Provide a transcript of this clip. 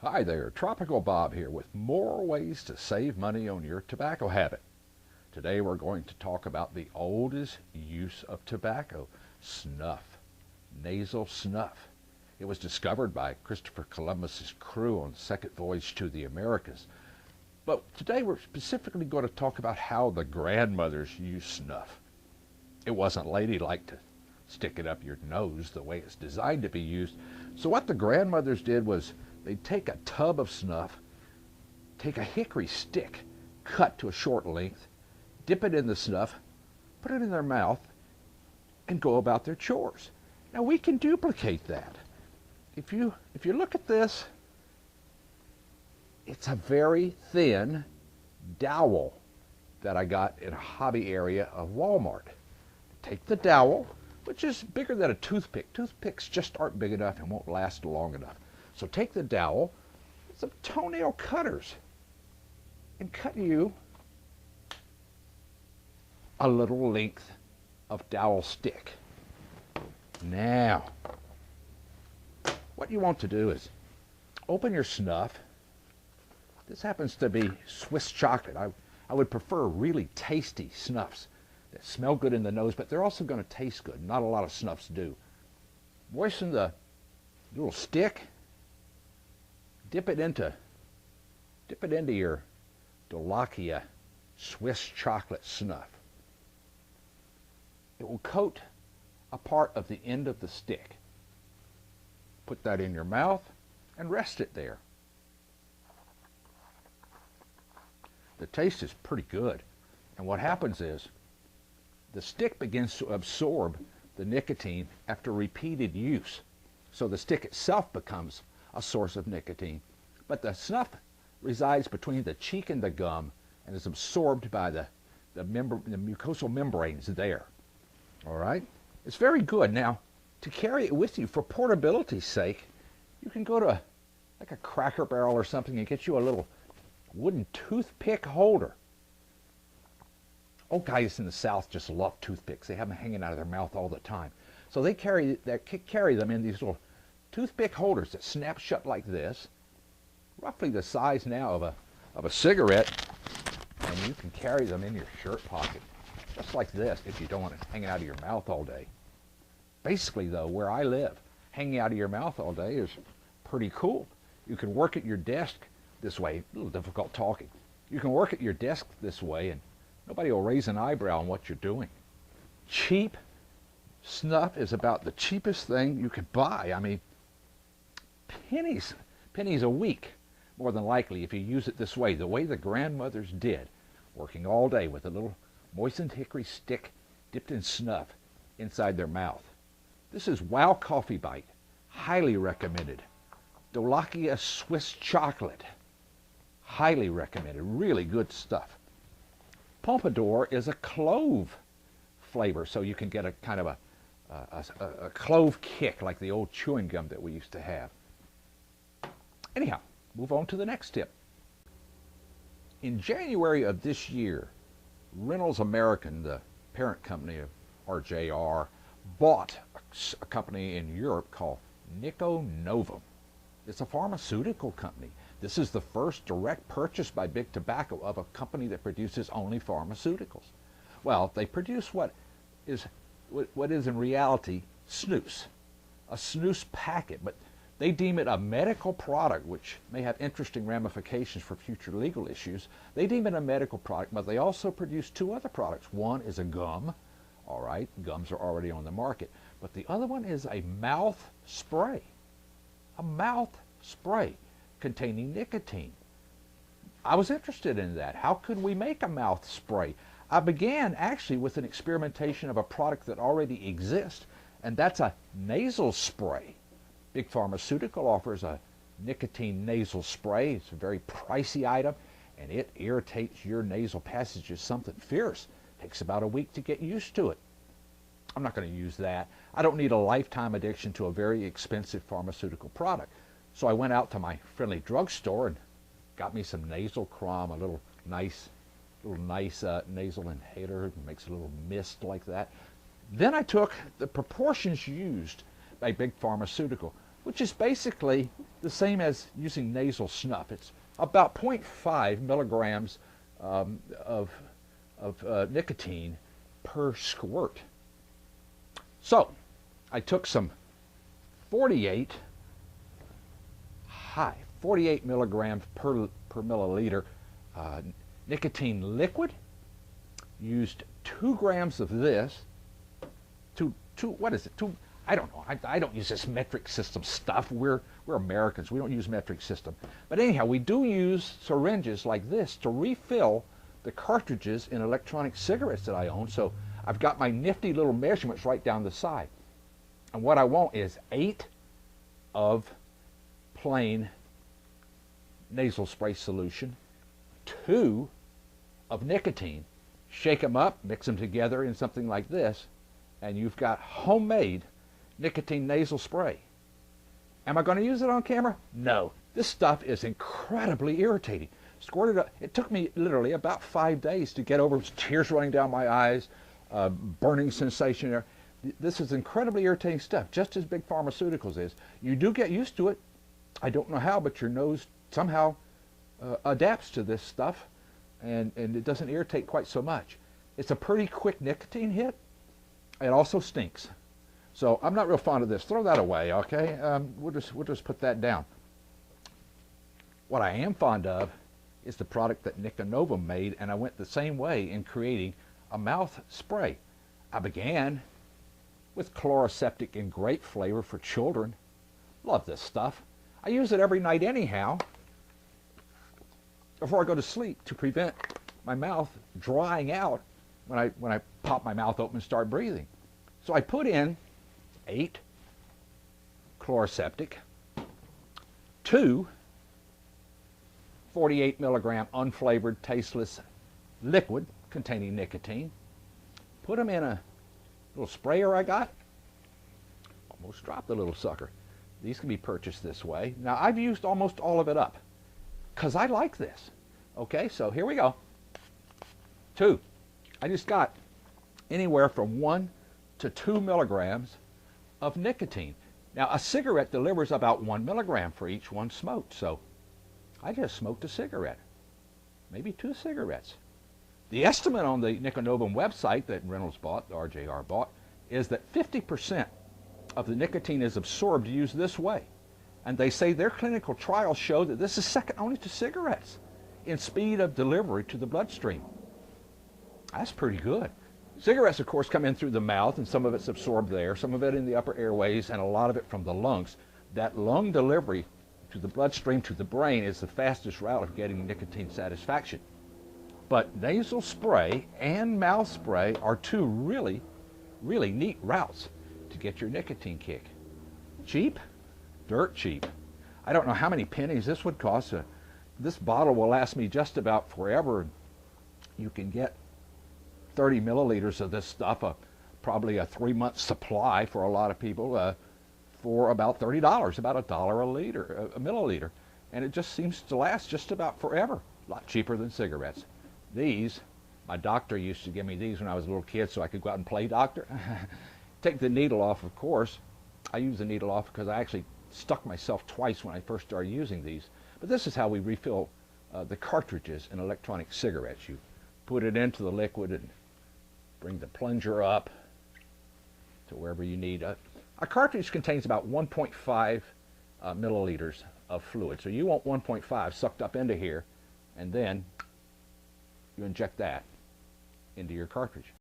Hi there, Tropical Bob here with more ways to save money on your tobacco habit. Today we're going to talk about the oldest use of tobacco, snuff, nasal snuff. It was discovered by Christopher Columbus's crew on the second voyage to the Americas. But today we're specifically going to talk about how the grandmothers used snuff. It wasn't ladylike to stick it up your nose the way it's designed to be used. So what the grandmothers did was they'd take a tub of snuff, take a hickory stick cut to a short length, dip it in the snuff, put it in their mouth, and go about their chores. Now we can duplicate that. If you look at this, it's a very thin dowel that I got in a hobby area of Walmart. Take the dowel, which is bigger than a toothpick. Toothpicks just aren't big enough and won't last long enough. So take the dowel, some toenail cutters, and cut you a little length of dowel stick. Now, what you want to do is open your snuff. This happens to be Swiss chocolate. I would prefer really tasty snuffs that smell good in the nose, but they're also going to taste good. Not a lot of snuffs do. Moisten the little stick. Dip it into your Dolakia Swiss chocolate snuff. It will coat a part of the end of the stick. Put that in your mouth and rest it there. The taste is pretty good. And what happens is the stick begins to absorb the nicotine after repeated use. So the stick itself becomes a source of nicotine. But the snuff resides between the cheek and the gum and is absorbed by the mucosal membranes there. All right? It's very good. Now, to carry it with you for portability's sake, you can go to like a Cracker Barrel or something and get you a little wooden toothpick holder. Old guys in the South just love toothpicks. They have them hanging out of their mouth all the time. So they carry them in these little toothpick holders that snap shut like this, roughly the size now of a cigarette, and you can carry them in your shirt pocket, just like this, if you don't want it hanging out of your mouth all day. Basically, though, where I live, hanging out of your mouth all day is pretty cool. You can work at your desk this way. A little difficult talking. You can work at your desk this way, and nobody will raise an eyebrow on what you're doing. Cheap snuff is about the cheapest thing you could buy. I mean, pennies a week, more than likely, if you use it this way, the way the grandmothers did, working all day with a little moistened hickory stick dipped in snuff inside their mouth. This is Wow Coffee Bite, highly recommended. Dolakia Swiss chocolate, highly recommended, really good stuff. Pompadour is a clove flavor, so you can get a kind of a clove kick like the old chewing gum that we used to have. Anyhow, move on to the next tip. In January of this year, Reynolds American, the parent company of RJR, bought a company in Europe called Nico Novum. It's a pharmaceutical company. This is the first direct purchase by Big Tobacco of a company that produces only pharmaceuticals. Well, they produce what is in reality snus, a snus packet, but they deem it a medical product, which may have interesting ramifications for future legal issues. They deem it a medical product, but they also produce two other products. One is a gum. All right, gums are already on the market. But the other one is a mouth spray. A mouth spray containing nicotine. I was interested in that. How could we make a mouth spray? I began actually with an experimentation of a product that already exists, and that's a nasal spray. Big Pharmaceutical offers a nicotine nasal spray. It's a very pricey item, and it irritates your nasal passages something fierce. Takes about a week to get used to it. I'm not going to use that. I don't need a lifetime addiction to a very expensive pharmaceutical product. So I went out to my friendly drugstore and got me some nasal crom, a little nice nasal inhaler. It makes a little mist like that. Then I took the proportions used by Big Pharmaceutical, which is basically the same as using nasal snuff. It's about 0.5 milligrams of nicotine per squirt. So I took some 48 milligrams per milliliter nicotine liquid, used 2 grams of this, what is it? I don't know. I don't use this metric system stuff. We're Americans. We don't use metric system. But anyhow, we do use syringes like this to refill the cartridges in electronic cigarettes that I own. So I've got my nifty little measurements right down the side. And what I want is 8 of plain nasal spray solution, 2 of nicotine. Shake them up, mix them together in something like this, and you've got homemade nicotine nasal spray. Am I going to use it on camera? No. This stuff is incredibly irritating. Squirted up. It took me literally about 5 days to get over tears running down my eyes, burning sensation there. This is incredibly irritating stuff, just as big pharmaceuticals is. You do get used to it. I don't know how, but your nose somehow adapts to this stuff, and it doesn't irritate quite so much. It's a pretty quick nicotine hit. It also stinks. So I'm not real fond of this. Throw that away, okay? We'll just put that down. What I am fond of is the product that Niconovum made, and I went the same way in creating a mouth spray. I began with chloroseptic and grape flavor for children. Love this stuff. I use it every night anyhow before I go to sleep to prevent my mouth drying out when I pop my mouth open and start breathing. So I put in 8 chloroseptic, 2 48 milligram unflavored, tasteless liquid containing nicotine. Put them in a little sprayer I got. Almost dropped the little sucker. These can be purchased this way. Now I've used almost all of it up because I like this. Okay, so here we go. 2. I just got anywhere from 1 to 2 milligrams of nicotine. Now a cigarette delivers about 1 milligram for each one smoked, so I just smoked a cigarette, maybe 2 cigarettes. The estimate on the Niconovum website that Reynolds bought, RJR bought, is that 50% of the nicotine is absorbed used this way. And they say their clinical trials show that this is second only to cigarettes in speed of delivery to the bloodstream. That's pretty good. Cigarettes, of course, come in through the mouth, and some of it's absorbed there, some of it in the upper airways, and a lot of it from the lungs. That lung delivery to the bloodstream, to the brain, is the fastest route of getting nicotine satisfaction. But nasal spray and mouth spray are 2 really, really neat routes to get your nicotine kick. Cheap? Dirt cheap. I don't know how many pennies this would cost. This bottle will last me just about forever. You can get 30 milliliters of this stuff, probably a 3-month supply for a lot of people, for about $30, about $1 a liter, a milliliter. And it just seems to last just about forever. A lot cheaper than cigarettes. These, my doctor used to give me these when I was a little kid so I could go out and play doctor. Take the needle off, of course. I use the needle off because I actually stuck myself twice when I first started using these. But this is how we refill the cartridges in electronic cigarettes. You put it into the liquid and bring the plunger up to wherever you need. A cartridge contains about 1.5 milliliters of fluid. So you want 1.5 sucked up into here, and then you inject that into your cartridge.